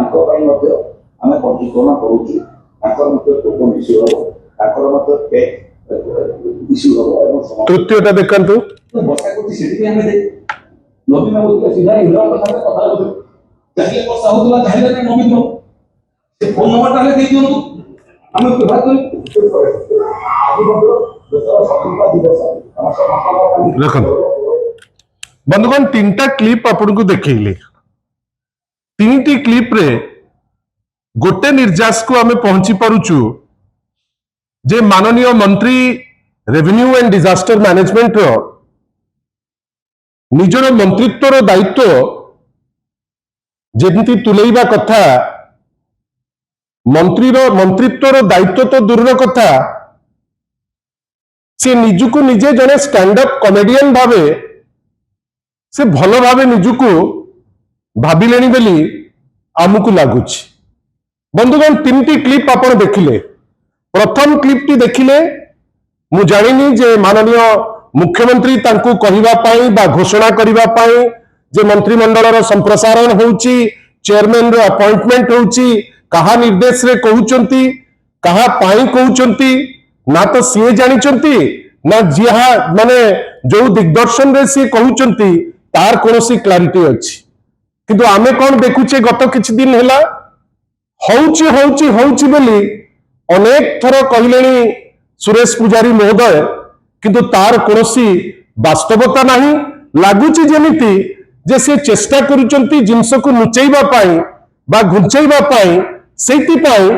आम पंजीकरण करूँ इश्यू हम इश्यू हम तृतीयटा देखंतु वर्षा नवीन सीधा इंद्रा कथा चाहिए वर्षा होता चाहिए नवीन फोन नंबर दे दिखाँ आम व्यवहार देखो बंधुगण तीनटा क्लिप आपन को देखैले तीनटी क्लिप रे गोटे निर्यास को आमे पहुंची पारुचु जे माननीय मंत्री रेवेन्यू एंड डिजास्टर मैनेजमेंट रो निजर मंत्रित्वर दायित्व जेमती तुलेइबा कथा मंत्रित्वर दायित्व तो दूर कथा से निजुको निजे जने स्टैंड अप कॉमेडियन भावे से भल भावे निजुको भाविलेनी बेली आमुको लागुछि। बंधुगण तीनटी क्लिप आपण देखिले प्रथम क्लिप टी देखिले मु जानिनी जे माननीय मुख्यमंत्री तांको कहिबा पाई बा घोषणा करिबा पाई जे मंत्रिमंडल रो संप्रसारण होउची चेयरमैन रो अपॉइंटमेंट होउची कहा निर्देश रे कहउचंती कहा पाई कहउचंती ना तो सीए जानिचंती ना जिहा माने जो दिग्दर्शन रे सी कहउचंती तार कोनोसी क्लैरिटी अछि किंतु आमे कोन देखुचे गत किछि दिन हैला होउची होउची होउची बोली अनेक थर कहलेनी सुरेश पुजारी महोदय किंतु तार कोनोसी वास्तवता नाही लागुची जेमिति जे से चेष्टा करूचंती जिंस को नुचैबा पाई बा घुंचैबा पाई सेति पाई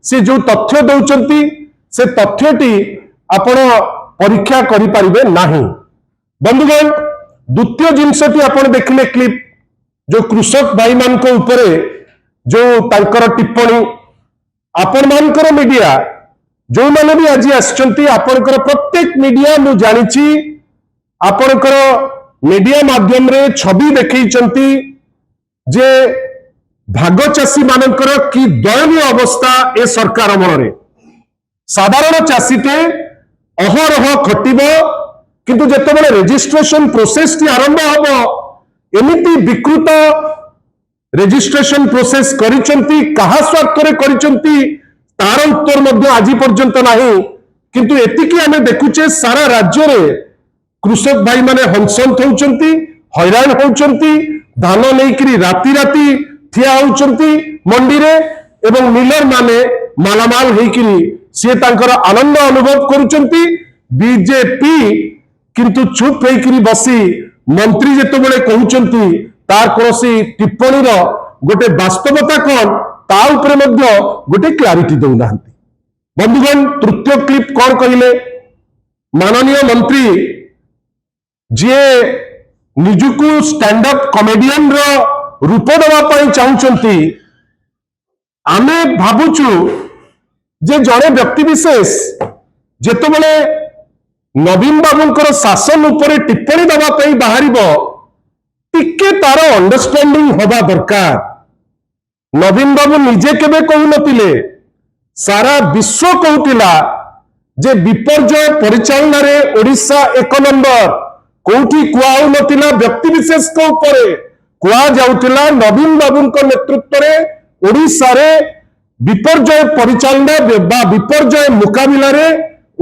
से जो तथ्य दउचंती से तथ्यटी आपण परीक्षा करि परिबे नाही। बंधुगण द्वितीय जिंसटी आपण देखिले क्लिप जो कृषक भाई मान को ऊपर जो तांकर टिप्पणी आपण मानकर मीडिया जो माने भी आज आछंती आपनकर प्रत्येक मीडिया मु जानिछि आपनकर मीडिया माध्यम रे छवि देखैचंती जे भागचाषी मानकर की दयनीय अवस्था ए सरकार अमलरे साधारण चाषीटे अहरह खटिबो किंतु जेतेबेले रजिस्ट्रेशन प्रोसेस टी आरंभ हबो एमिति विकृत रजिस्ट्रेशन प्रोसेस करिचंती कहा स्वार्थ रे करिचंती तार उत्तर मध्य आज पर्यंत नहीं किंतु एतिकी आमे देखुचे सारा राज्य रे कृषक भाई माने हंसंत होउचंती हैरान होउचंती धान लेकरी राती राती ठिया होउचंती मंडी रे एवं मिलर माने मालामाल हेकरी से तांकर आनंद अनुभव करूचंती बीजेपी किंतु चुप हेकरी बसी मंत्री जेतेबेले कहउचंती तार कोनोसी टिप्पणी रो गोटे वास्तवता कोन ता उपरे मध्य गोटे क्लैरिटी दउना। बंधुगण तृतीय क्लिप कौन कहले माननीय मंत्री जे निजुकु स्टैंड अप कॉमेडियन रो रूप दवा पाई चाहउचंती आमे भाबुचु जे जड़े व्यक्ति विशेष जेतेबेले नवीन बाबूंकर शासन उपरे टिप्पणी दवा पाई बाहरिबो टिके तार अंडरस्टैंडिंग होबा दरकार। नवीन बाबू निजे केबे कहू नथिले सारा विश्व कहूतिला जे विपर्यय परिचालन रे ओडिशा एक नंबर कोठी कुआ नथिला व्यक्ति विशेष को ऊपर कुआ जाउतिला नवीन बाबू को नेतृत्व रे ओडिशा रे विपर्यय परिचालन बा विपर्यय मुकाबिला रे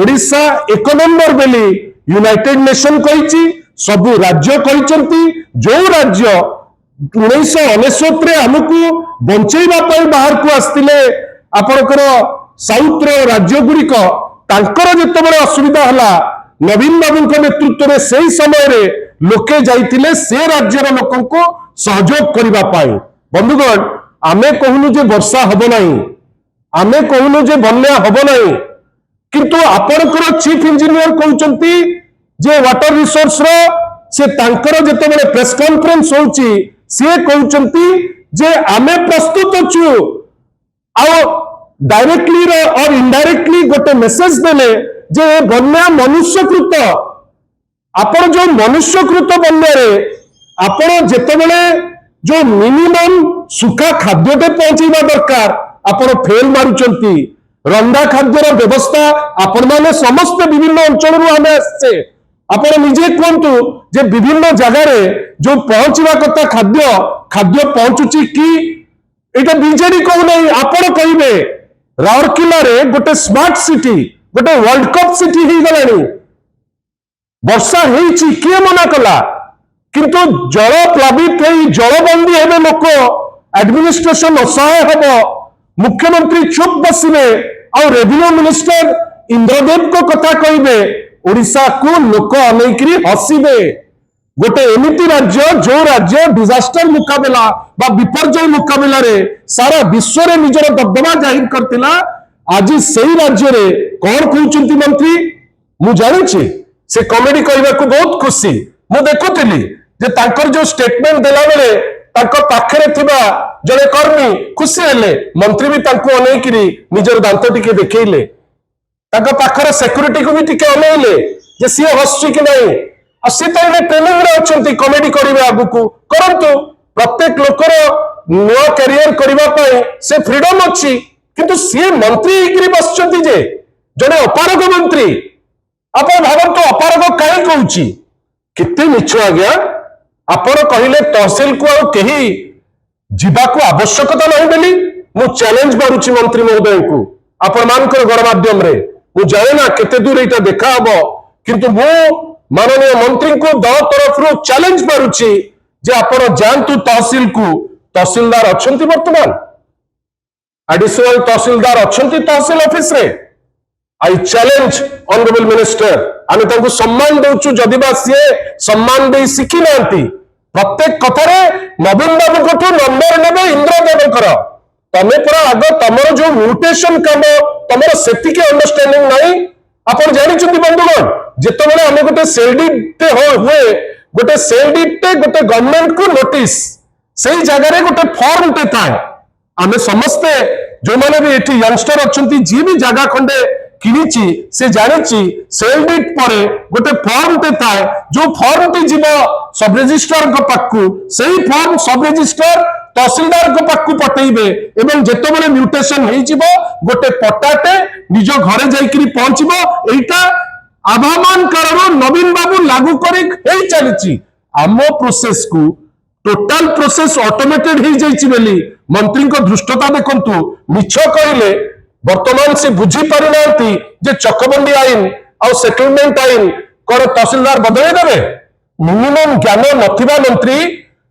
ओडिशा एक नंबर बेली यूनाइटेड नेशन कहिछि सबु राज्य कहिचंती जो राज्य 1999 आमको बंचैबा बाहर को आसते आपणकर साउथ राज्य गुड़िक जितेबाला असुविधा है नवीन बाबू नेतृत्व में से ही समय लोके जाइतिले से राज्यर लोक को सहयोग करने। बंधुगण आमे कहूनु जे वर्षा हब नहीं आमे कहूनु जे बन्या हब नहीं किंतु आपणकर चीफ इंजीनियर कहउचंती जे वाटर रिसोर्स रो से तांकर जेतेबेले प्रेस कॉन्फ्रेंस होउची से कहउचंती जे आमे प्रस्तुत अछु आ डायरेक्टली और इनडायरेक्टली गोटे मेसेज देले जे बन्या मनुष्यकृत आपण जो मनुष्यकृत बन्या रे आपण जेतेबेले जो मिनिमम सुखा खाद्यटे पहुंचीबा दरकार आपण फेल मारुचंती रंधा खाद्यर व्यवस्था आपण माने समस्त विभिन्न अंचल आमे आसे आपण निजे कहतु जे विभिन्न जगार जो पहुंचवा कथा खाद्य खाद्य पहुंचुची कि एटा बीजेडी कहूना आपण कहे राउरकेला रे गोटे स्मार्ट सिटी गोटे वर्ल्ड कप सिटी हो गलानी वर्षा होईची किए मना कला किंतु जल प्लावित हो जलबंदी हेबे लोक एडमिनिस्ट्रेशन असहाय हम मुख्यमंत्री चुप बसवे और रेवेन्यू मिनिस्टर इंद्रदेव को कथा कहे ओडिशा को लोक अनेकरी हसीबे गोटे एमिति राज्य जो राज्य डिजास्टर मुकाबला बा विपर्यय मुकाबला रे सारा विश्व रे निजर दबदबा जाहिर करतिला आज सही राज्य रे कौन कहउचंती मंत्री मु जानिछि से कॉमेडी कहबा को बहुत खुशी मु देखुतिली जे तांकर जो स्टेटमेंट देला बेले तांको पाखरे थिबा जड़े कर्मी खुशी हेले मंत्री भी तांको अनेकरी निजर दांत टिके देखैले तांको पाखरे सिक्युरिटी को भी टिके अनेइले जे सिए हस्सी कि नहीं सी तो ट्रेनिंग रे अच्छी कमेडी करेंगे आगु करंतु प्रत्येक लोकर नुआ कैरियर करने से फ्रीडम अच्छी किंतु सी मंत्री बस जे जड़े अपारग मंत्री आप भावतु अपारग कहीं कहूँ केते मिछ आज्ञा आपण कहले तहसिल को कहीं जीवाक आवश्यकता नहीं बोली मु चैलेंज मारुची मंत्री महोदय को आपण मानकर गणमाध्यम रे मु जाने ना केते दूर यहाँ देखा हम किंतु मु माननीय मंत्री को दल तरफ चैलेंज मारुची जे आपण जानतु तहसिल को तहसिलदार अच्छी वर्तमान एडिशनल तहसिलदार अच्छी तहसिल ऑफिस रे आई चैलेंज ऑनरेबल मिनिस्टर आम तांको सम्मान दउछु जदिबा सी सम्मान दे शिखी नांती प्रत्येक कथारे नवीन बाबू को नंबर नेबे इंद्रदेवकर तमे पूरा आग तमर जो म्यूटेशन काम तमर सेतिके अंडरस्टैंडिंग नहीं आपण जानिछंती बंधुगण जेतबेले हम गोटे सेलडीटे हुए गोटे सेलडीटे गोटे गवर्नमेंट को नोटिस सही जगह रे गोटे फॉर्म टे थाए आमे समस्ते जो माने भी एठी यंगस्टर अछंती जी भी जगह खंडे किनिची से जानिची सेलडीट परे गोटे फॉर्म टे थाए जो फॉर्म टे जीव सब रजिस्ट्रार को पाकू सही फॉर्म सब रजिस्ट्रार तहसीलदार को पाकू पठेबे एवं जेतबेले म्यूटेशन हेई जीव गोटे पट्टाटे निज घरे जाइकरी पहुंचबो एटा आभामान कारण नवीन बाबू लागू कर चली आम प्रोसेस को टोटाल प्रोसेस ऑटोमेटेड हो जाइए मंत्री को दृष्टता देखु मिछ कहले वर्तमान से बुझी पारि नांती जे चकबंदी आईन और सेटलमेंट आईन कर तहसीलदार बदल देवे मिनिमम ज्ञान नथिबा मंत्री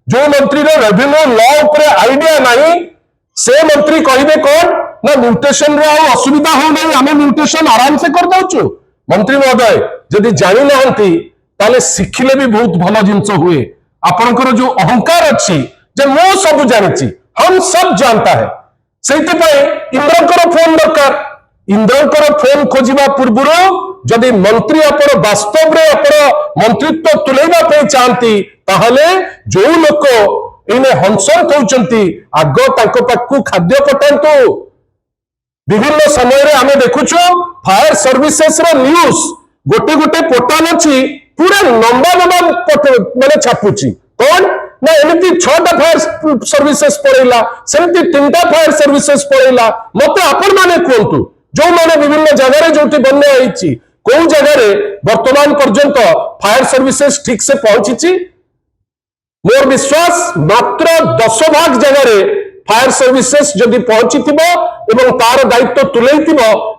जो मंत्री रेवेन्यू लॉ ऊपर आइडिया नहीं से मंत्री कहिबे कौन ना म्यूटेशन रे असुविधा हो नहीं आम म्यूटेशन आराम से कर दउछु मंत्री महोदय जदि जानी नहंती ताले शिखिले भी बहुत भला जिंस हुए आपनकर जो अहंकार अच्छी जे मो सब जानिची हम सब जानता है सेइते इंद्रकर फोन दरकार इंद्रकर फोन खोजिबा पूर्व जदि मंत्री अपन वास्तव रे अपन मंत्रित्व तुलेबा पे चाहती ताहले जो लोक इने हंसन कहउचंती आग तांको पाकू खाद्य पठांतु विभिन्न समय रे आमे देखुछु फायर सर्विसेस रो न्यूज गोटे गोटे पोर्टाल अछि पूरा लंबा लंबा माने छापुची कौन ना एमिति 6टा फायर सर्विसेस पड़ेला सेमिति 3टा फायर सर्विसेस पड़ेला मते आपण माने कोंतु जो माने विभिन्न जगह रे जोटी बन्या आइची कोन जगह रे वर्तमान पर्यंत फायर सर्विसेस ठीक से पहुंचीची मोर विश्वास मात्र 10 भाग जगह रे फायर सर्विसेस जदि पहुंची एवं तार दायित्व तुले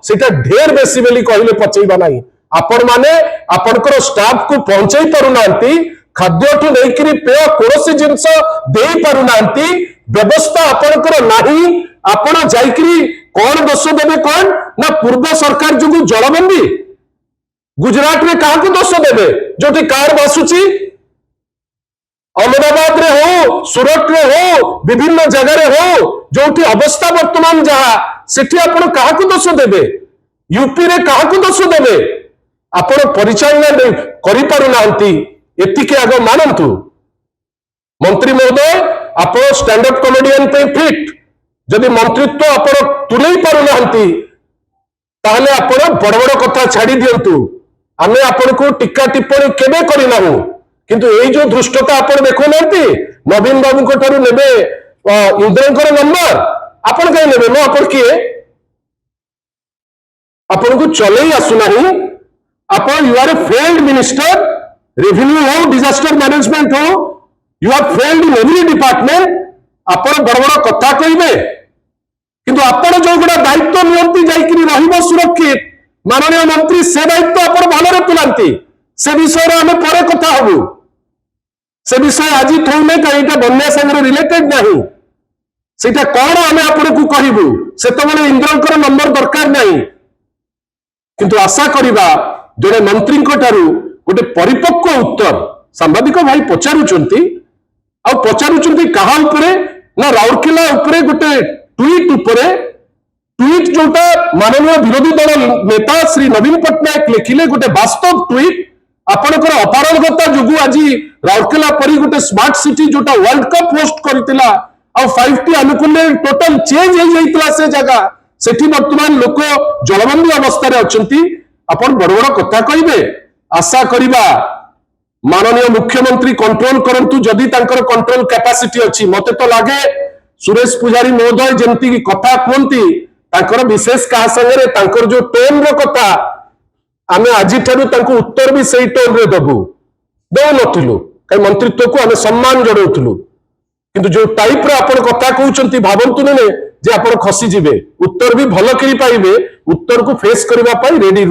सेटा ढेर बेसी बेली कहले पचैबा नहीं आपण माने आपनकर स्टाफ को पहुंचाई पारु नांती खाद्य ठु लेकरी पेय कोनोसी जिंस देई पारु नांती व्यवस्था आपनकर नाही आपण जाईकरी कोन दोष देबे कोन ना पूर्व सरकार जो जलबंदी गुजरात में काहा को दोष देबे जोटी कार बासुची अहमदाबाद रे हो सूरत रे हो विभिन्न जगह रे हो जोटी अवस्था वर्तमान जहा सेठी आपण काहा को दोष देबे यूपी रे काहा को दोष देबे आपण परिचालन करि पारु नांती एतिके आग मानंतु मंत्री महोदय आपण स्टैंड अप कॉमेडियन पे फिट जदि मंत्रित्व आपण तुलै पारु नांती ताहले आपण बड़ बड़ कथा छाड़ी दियंतु आमे आपण को टिक्का टिप्पणी केबे करिनाहु किंतु एई जो दृष्टता आपण देखु नांती नवीन बाबू को ठारू नेबे इंद्रकर नंबर आपण कहीं नेबे नो आपण किए आपण को चलई आसु नाही आपण you are a failed minister revenue हो डिजास्टर मैनेजमेंट हो you are failed in every department आपण बड़ बड़ कथा कहिबे কিন্তু ଆପଣ ଯୋଉଗୁଡା ଦାୟିତ୍ୱ ନିଅନ୍ତି ଯାଇକିରି ରହିବ ସୁରକ୍ଷିତ माननीय मंत्री से दायित्व आप भलरे तुलांती से विषय आम पर कथा हबू से विषय आज थोड़े कहीं बन्या संगे रिलेटेड नहीं सेटा कौन आम आपको कहबू से इंद्र नंबर दरकार नहीं किंतु आशा करिबा जड़े मंत्री गोटे परिपक्व उत्तर सांबादिक भाई पचारुचंती आ पचारुचंती कहा उपरे ना राउरकेला उपरे गोटे ट्वीट उपरे ट्वीट जोटा माननीय विरोधी दल नेता श्री नवीन पट्टनायक लिखिले गोटे वास्तव ट्वीट आपणकर अपारगता जो आज राउरकेला परी गोटे स्मार्ट सिटी जोटा वर्ल्ड कप होस्ट करथिला आ 5टी अनुकूल टोटल चेंज हो जाइतला से जगह सेठी वर्तमान लोक जलबंदी अवस्था रे अछंती आपण बड़ बड़ कथा कहिबे आशा करिबा माननीय मुख्यमंत्री कंट्रोल करंतु जदि तांकर कंट्रोल कैपेसिटी अछि मते तो लागे सुरेश पुजारी महोदय जेंती की कथा कहंती तांकर विशेष कहा संगे तांकर जो टोन रो कथा आमे आजि ठारू तांको उत्तर भी सही टोन रे दबु दो नथिलु कई मंत्रित्व को आमे सम्मान जडौथलु किंतु जो टाइप रो आपण कथा कहउचंती भाबंतु ने जे आपण खसी जिवे उत्तर भी भलो करी पाइबे उत्तर को फेस करबा पई रेडी